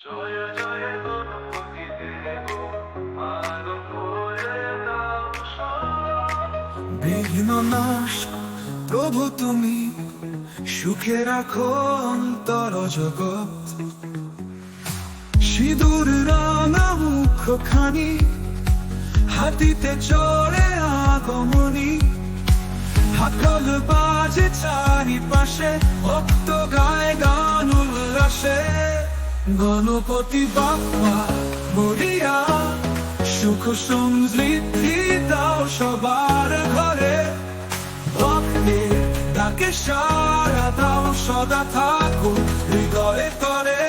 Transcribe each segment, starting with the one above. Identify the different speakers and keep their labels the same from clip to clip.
Speaker 1: জয় জয় গণপতি দেবো, আলো করে দাও সব। বিঘ্ন নাশ প্রভু তুমি, সুখে রাখো অন্তর জগৎ। সিঁদুর রাঙা মুখখানি, হাতিতে চড়ে আগমনী। হাকল বাজে চারিপাশে, ভক্ত গায় গান উল্লাসে। গণপতি বাপ্পা মরিয়া, সুখ সমৃদ্ধি দাও সবার ঘরে। ভক্তি তাকে সারা দাও, সদা থাকো হৃদয়ে করে।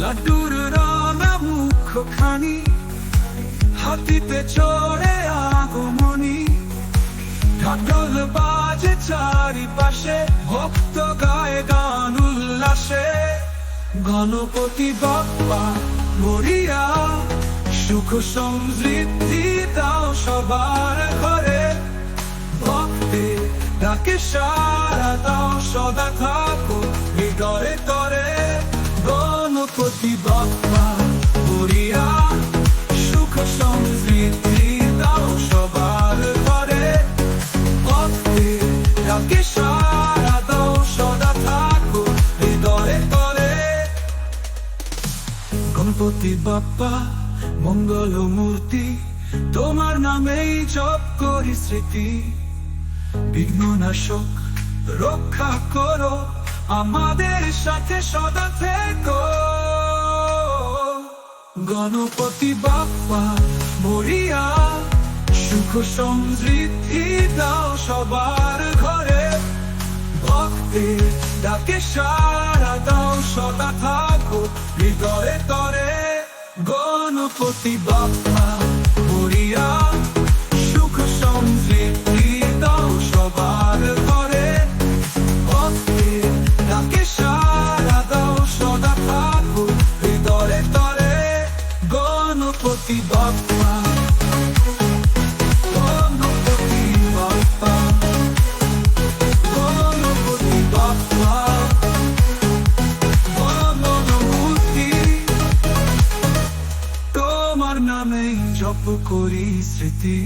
Speaker 1: লাড্ডুর রাঙা মুখখানি, হাতিতে চড়ে আগমনী। ঢাকঢোল বাজে চারিপাশে, ভক্ত গায় গান উল্লাসে। গণপতি বাপ্পা মরিয়া, সুখ সমৃদ্ধি দাও সবার ঘরে। ভক্তি তাকে সারা দাও, সদা থাকো হৃদয়ে তরে। গণপতি বাপ্পা মরিয়া, সুখ সমৃদ্ধি দাও সবার ঘরে। ভক্তি তাকে সারা দাও, সদা থাকো হৃদয়ে তরে। গণপতি বাপ্পা মঙ্গল মূর্তি, তোমার নামেই জপ করি স্মৃতি। বিঘ্ন নাশক রক্ষা করো, আমাদের সাথে সদা থেকো। গণপতি বাপ্পা মরিয়া, সুখ সমৃদ্ধি দাও সবার ঘরে। ভক্তি ডাকে সারা দাও, সদা থাকো হৃদয়ে তরে। গণপতি বাপ্পা মরিয়া, সুখ সমৃদ্ধি দাও সবার ঘরে। ভক্তি ডাকে সারা দাও, সদা থাকো হৃদয়ে তরে। গণপতি বাপ্পা, গণপতি বাপ্পা, গণপতি বাপ্পা, গণমূর্তি, তোমার নামে জপ করি স্মৃতি।